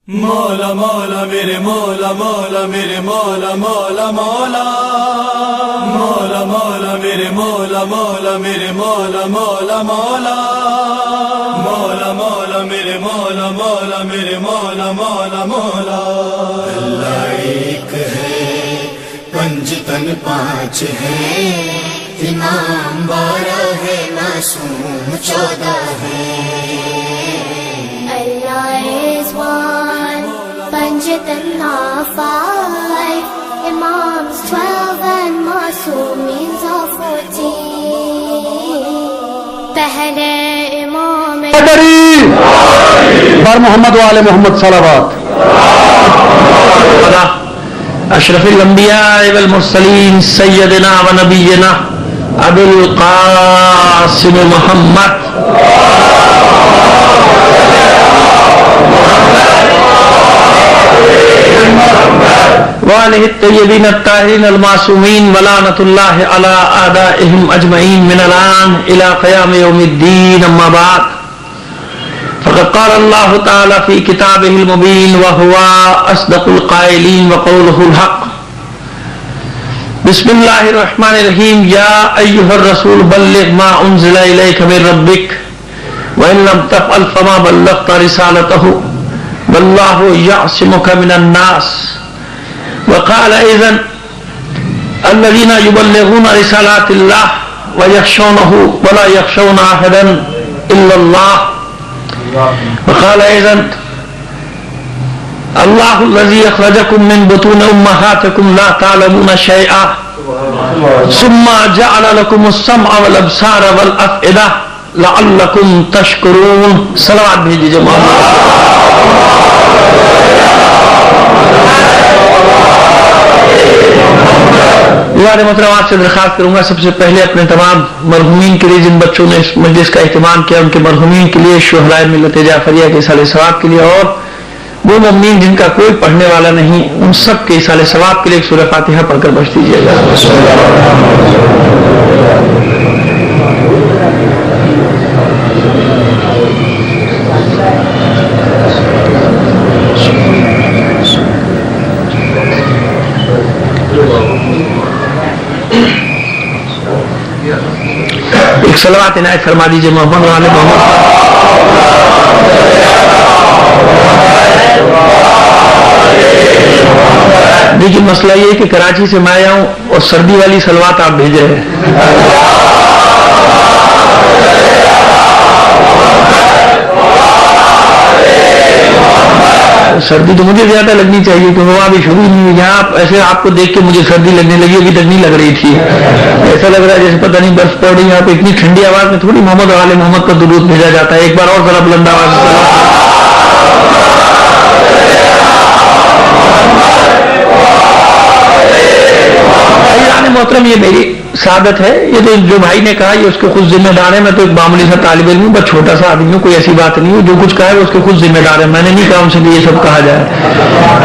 مولا مولا میرے مولا مولا میرے مولا مولا مولا مولا مولا میرے مولا مولا میرے مولا مولا مولا مولا مولا میرے مولا مولا میرے مولا مولا مولا اللہ ایک ہے پنج تن پانچ ہے امام 12 ہے معصوم 14 ہے Allah is one, Panjatan are 5, Imams 12 and Masoomeens are 14. Pehle Imam بر محمد وآل محمد صلوات اشرف الانبیاء والمرسلین سیدنا و نبینا ابو القاسم محمد وآلہ الطیبین الطاہرین المعصومین ولعنۃ اللہ علی اعدائہم اجمعین من الآن الی قیام یوم الدین اما بعد فقد قال اللہ تعالی فی کتابہ المبین وہو اصدق القائلین وقولہ الحق بسم اللہ الرحمن الرحیم یا ایہا الرسول بلغ ما انزل الیک من ربک وإن لم تفعل فما بلغت رسالته واللہ یعصمک من الناس وقال اذن الذين يبلغون رسالات الله ويخشونه ولا يخشون احدا الا الله وقال اذن الله الذي اخرجكم من بطون امهاتكم لا تعلمون شيئا ثم جعل لكم السمع والابصار والافئده لعلكم تشكرون صلوات بھیجیے جماعت محترم آپ سے درخواست کروں گا سب سے پہلے اپنے تمام مرحومین کے لیے جن بچوں نے اس مجلس کا اہتمام کیا ان کے مرحومین کے لیے شہدائے ملت جعفریہ کے ایصال ثواب کے لیے اور وہ مومنین جن کا کوئی پڑھنے والا نہیں ان سب کے ایصال ثواب کے لیے ایک سورہ فاتحہ پڑھ کر بخش دیجیے گا ایک صلوات عنایت فرما دیجئے محمد والے محمد لیکن مسئلہ یہ ہے کہ کراچی سے میں آیا ہوں اور سردی والی صلوات آپ بھیج رہے ہیں سردی تو مجھے زیادہ لگنی چاہیے کیونکہ وہاں بھی شروع نہیں ہوئی یہاں ایسے آپ کو دیکھ کے مجھے سردی لگنے لگی ابھی تک نہیں لگ رہی تھی ایسا لگ رہا ہے جیسے پتہ نہیں برف پڑ رہی یہاں پہ اتنی ٹھنڈی آواز میں تھوڑی محمد وآل محمد کا درود بھیجا جاتا ہے ایک بار اور ذرا بلند آواز محترم یہ میری سعادت ہے یہ تو جو بھائی نے کہا یہ اس کے خود ذمہ دار ہے میں تو ایک معمولی سا طالب علم ہوں بس چھوٹا سا آدمی ہوں کوئی ایسی بات نہیں ہے جو کچھ کہا ہے اس کے خود ذمہ دار ہے میں نے نہیں کہا ان سے کہ یہ سب کہا جائے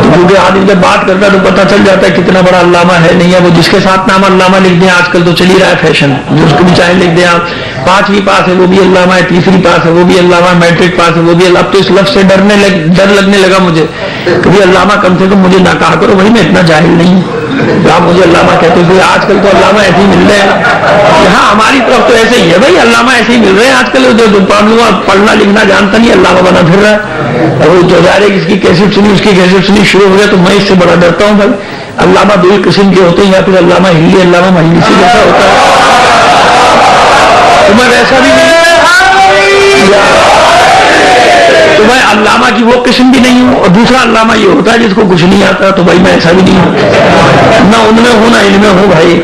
کیونکہ آدمی جب بات کرتا ہے تو پتہ چل جاتا ہے کتنا بڑا علامہ ہے نہیں ہے وہ جس کے ساتھ نام علامہ لکھ دیں آج کل تو چل ہی رہا ہے فیشن جس کو بھی چاہے لکھ دیں آپ 5ویں پاس ہے وہ بھی علامہ ہے 3ری پاس ہے وہ بھی علامہ ہے میٹرک پاس ہے وہ بھی اب تو اس لفظ سے ڈر لگنے لگا مجھے کبھی علامہ کم سے کم مجھے نہ کہا کرو بھائی میں اتنا جاہل نہیں ہوں آپ مجھے علامہ کہتے ہیں آج کل تو علامہ ایسے ہی مل رہے ہیں یہاں ہماری طرف تو ایسے ہی ہے بھائی علامہ ایسے ہی مل رہے ہیں آج کل جو پڑھنا لکھنا جانتا نہیں علامہ بنا پھر رہا ہے اور وہ جو جا رہے اس کی کیسٹ سنی اس کی کیسٹ سنی شروع ہو گیا تو میں اس سے بڑا ڈرتا ہوں بھائی علامہ دو ہی قسم کے ہوتے ہیں یا پھر علامہ ہلی علامہ مجلسی جیسا ہوتا ہے تو میں ویسا بھی نہیں تو میں علامہ کی وہ قسم بھی نہیں ہوں اور دوسرا علامہ یہ ہوتا ہے جس کو کچھ نہیں آتا تو بھائی میں ایسا بھی نہیں ہوں نہ ان میں ہوں نہ ان میں ہوں بھائی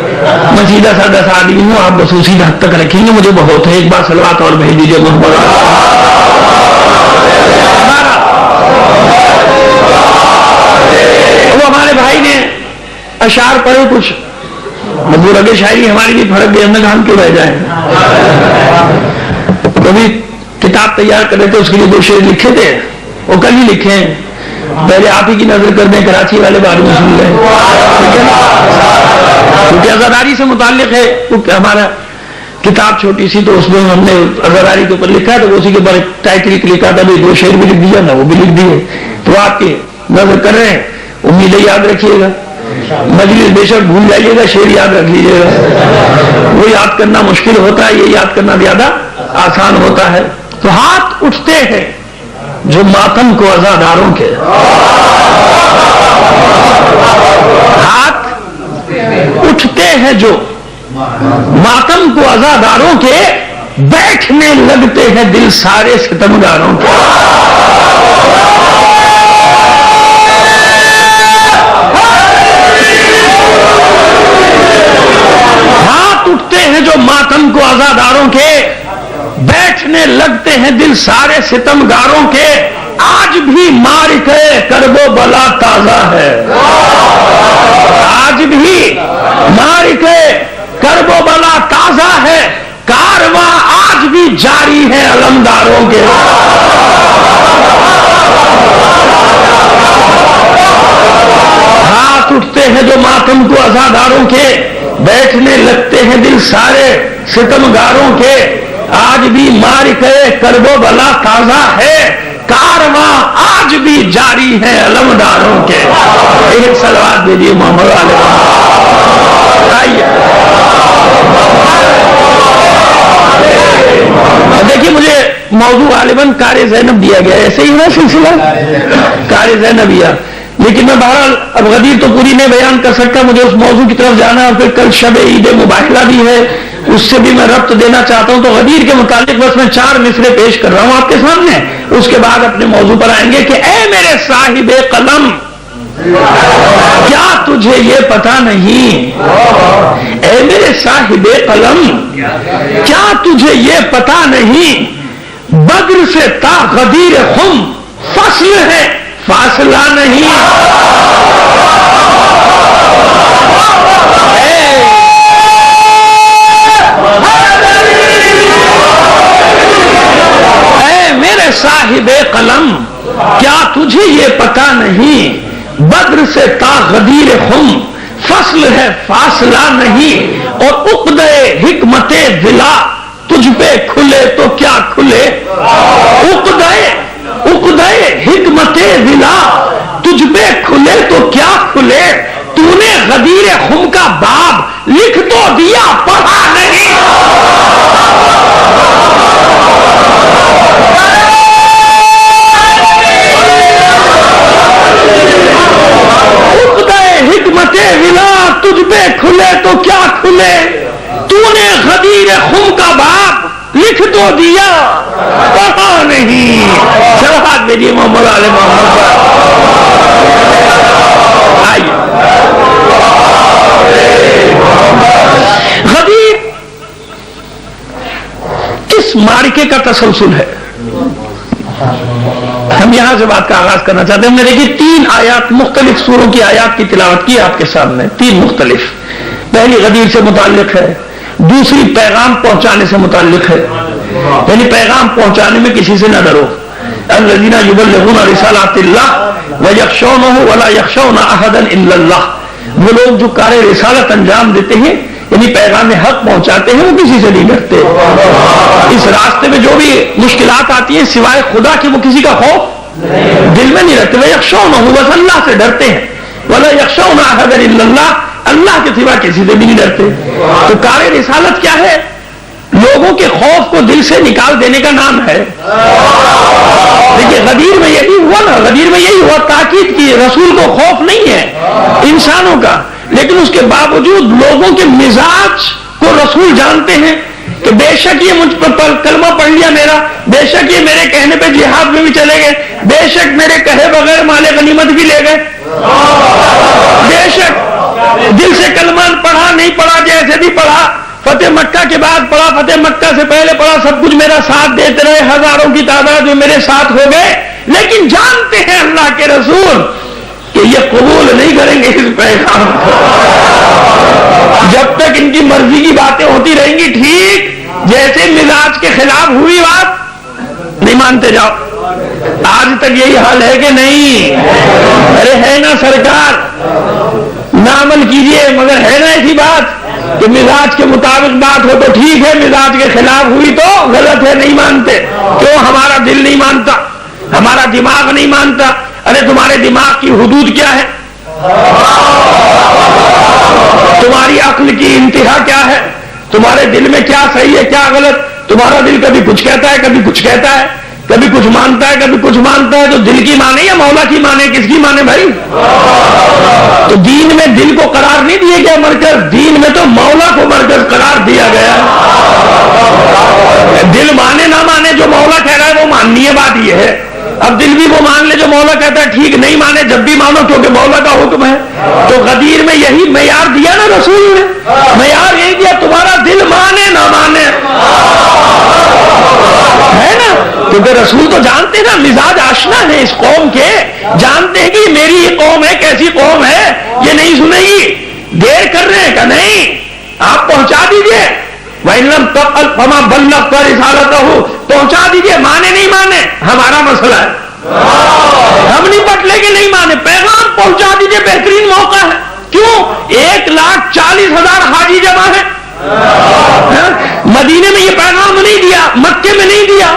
میں سیدھا سادہ سا آدمی ہوں آپ بس اسی حد تک رکھیں گے مجھے بہت ہے ایک بار صلوات اور بھیج دیجیے محمد وہ ہمارے بھائی نے اشعار پڑھے کچھ مجبور اگے شاعری ہماری بھی پھڑک گئی ہم نے کہا ہم کیوں رہ جائیں کبھی کتاب تیار کر رہے تھے اس کے لیے 2 شعر لکھے تھے وہ کل ہی لکھے ہیں پہلے آپ ہی کی نظر کر دیں کراچی والے بارے میں سن لیں کیونکہ عزاداری سے متعلق ہے ہمارا کتاب چھوٹی سی تو اس میں ہم نے عزاداری کے اوپر لکھا ہے تو اسی کے اوپر ٹائٹل لکھا تھا 2 شعر بھی لکھ دیا نا وہ بھی لکھ دیے تو وہ آپ کی نظر کر رہے ہیں، امیدیں یاد رکھیے گا، مجلس بے شک بھول جائیے گا، شعر یاد رکھ لیجیے گا، وہ یاد کرنا مشکل ہوتا ہے، یہ یاد کرنا زیادہ آسان ہوتا ہے۔ تو ہاتھ اٹھتے ہیں جو ماتم کو عزاداروں کے، ہاتھ اٹھتے ہیں جو ماتم کو عزاداروں کے، بیٹھنے لگتے ہیں دل سارے ستمگاروں کے۔ ہاتھ اٹھتے ہیں جو ماتم کو عزاداروں کے، بیٹھنے لگتے ہیں دل سارے ستمگاروں کے، آج بھی معرکہ کرب و بلا تازہ ہے، آج بھی معرکہ کرب و بلا تازہ ہے، کارواں آج بھی جاری ہے علمداروں کے۔ ہاتھ اٹھتے ہیں جو ماتم کو عزاداروں کے، بیٹھنے لگتے ہیں دل سارے ستمگاروں کے، آج بھی معرکہ کرب و بلا تازہ ہے، کارواں آج بھی جاری ہے علمداروں کے۔ ایک صلوات دیجیے محمد علیہ وسلم۔ آئیے دیکھیے، مجھے موضوع غالباً کار زینب دیا گیا، ایسے ہی ہے سلسلہ کار زینبیہ، لیکن میں بہرحال اب غدیر تو پوری نہیں بیان کر سکتا، مجھے اس موضوع کی طرف جانا، اور پھر کل شب عید مباہلہ بھی ہے، اس سے بھی میں ربط دینا چاہتا ہوں۔ تو غدیر کے متعلق بس میں 4 مصرے پیش کر رہا ہوں آپ کے سامنے، اس کے بعد اپنے موضوع پر آئیں گے کہ اے میرے صاحب قلم، کیا تجھے یہ پتا نہیں، اے میرے صاحب قلم، کیا تجھے یہ پتا نہیں، بدر سے تا غدیر خم فصل ہے فاصلہ نہیں۔ اے میرے صاحب قلم، کیا تجھے یہ پتا نہیں، بدر سے تا غدیر خم فصل ہے فاصلہ نہیں، اور عقدہ حکمت ولا تجھ پہ کھلے تو کیا کھلے، عقدہ حکمت ولا تجھ پہ کھلے تو کیا کھلے، تو نے غدیر خم کا باب لکھ تو دیا پڑھا نہیں۔ حکمت ولا تجھ پہ کھلے تو کیا کھلے، تو نے غدیر خم کا باب لکھ تو دیا پڑھا نہیں۔ صلوات بھیجیے محمد علیہ محمد پر۔ آئیے، غدیر کس معرکے کا تسلسل ہے، ہم یہاں سے بات کا آغاز کرنا چاہتے ہیں۔ ہم نے دیکھی 3 آیات، مختلف سوروں کی آیات کی تلاوت کی آپ کے سامنے، 3 مختلف، پہلی غدیر سے متعلق ہے، دوسری پیغام پہنچانے سے متعلق ہے، یعنی پیغام پہنچانے میں کسی سے نہ ڈرو، الذین یبلغون رسالات اللہ ویخشونہ ولا یخشون احدا الا اللہ، وہ لوگ جو کار رسالت انجام دیتے ہیں، یعنی پیغام حق پہنچاتے ہیں، وہ کسی سے نہیں ڈرتے۔ اس راستے میں جو بھی مشکلات آتی ہیں سوائے خدا کے وہ کسی کا خوف دل میں نہیں رکھتے، ویخشونہ، بس اللہ سے ڈرتے ہیں، ولا یخشون احدا الا اللہ، اللہ کے سوا کسی سے بھی نہیں ڈرتے۔ تو کار رسالت کیا ہے؟ لوگوں کے خوف کو دل سے نکال دینے کا نام ہے۔ دیکھیے غدیر میں یہی ہوا نا، غدیر میں یہی ہوا، تاکید کی رسول کو خوف نہیں ہے انسانوں کا، لیکن اس کے باوجود لوگوں کے مزاج کو رسول جانتے ہیں کہ بے شک یہ مجھ پر کلمہ پڑھ لیا میرا، بے شک یہ میرے کہنے پہ جہاد میں بھی چلے گئے، بے شک میرے کہے بغیر مال غنیمت بھی لے گئے، بے شک دل سے کلمہ پڑھا نہیں پڑھا، جیسے بھی پڑھا، فتح مکہ کے بعد پڑھا، فتح مکہ سے پہلے پڑھا، سب کچھ میرا ساتھ دیتے رہے، ہزاروں کی تعداد میں میرے ساتھ ہو گئے، لیکن جانتے ہیں اللہ کے رسول کہ یہ قبول نہیں کریں گے اس پیغام کو، جب تک ان کی مرضی کی باتیں ہوتی رہیں گی، ٹھیک جیسے مزاج کے خلاف ہوئی بات نہیں مانتے جاؤ۔ آج تک یہی حال ہے کہ نہیں؟ ارے ہے نا سرکار، نہ عمل کیجئے، مگر ہے نا ایسی بات کہ مزاج کے مطابق بات ہو تو ٹھیک ہے، مزاج کے خلاف ہوئی تو غلط ہے، نہیں مانتے۔ کیوں؟ ہمارا دل نہیں مانتا، ہمارا دماغ نہیں مانتا۔ ارے تمہارے دماغ کی حدود کیا ہے؟ تمہاری عقل کی انتہا کیا ہے؟ تمہارے دل میں کیا صحیح ہے کیا غلط؟ تمہارا دل کبھی کچھ کہتا ہے کبھی کچھ کہتا ہے، کبھی کچھ مانتا ہے کبھی کچھ مانتا ہے. تو دل کی مانے یا مولا کی مانے؟ کس کی مانے بھائی؟ تو دین میں دل کو قرار نہیں دیا گیا مرکز، دین میں تو مولا کو مرکز قرار دیا گیا. دل مانے نہ مانے، جو مولا کہہ رہا ہے وہ ماننی ہے. بات یہ ہے اب دل بھی وہ مان لے جو مولا کہتا ہے ٹھیک، نہیں مانے جب بھی مانو کیونکہ مولا کا حکم ہے. تو غدیر میں یہی معیار دیا نا رسول نے، معیار یہی دیا تمہارا دل مانے نہ مانے، ہے نا. کیونکہ رسول تو جانتے ہیں نا، مزاج آشنا ہے اس قوم کے، جانتے ہیں کہ میری یہ قوم ہے کیسی قوم ہے، یہ نہیں سنے گی. دیر کر رہے ہیں کہ نہیں آپ پہنچا دیجئے. وَإِنْ تَقَلْ فَمَا بَلَّغْتَ رِسَالَتَهُ، پہنچا دیجئے. مانے نہیں مانے ہمارا مسئلہ ہے، ہم نہیں پٹلے کے نہیں مانے، پیغام پہنچا دیجئے. بہترین موقع ہے. کیوں؟ 1,40,000 حاجی جمع ہے. مدینے میں یہ پیغام نہیں دیا، مکے میں نہیں دیا،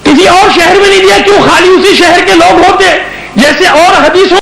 کسی اور شہر میں نہیں دیا. کیوں؟ خالی اسی شہر کے لوگ ہوتے. جیسے اور حدیثوں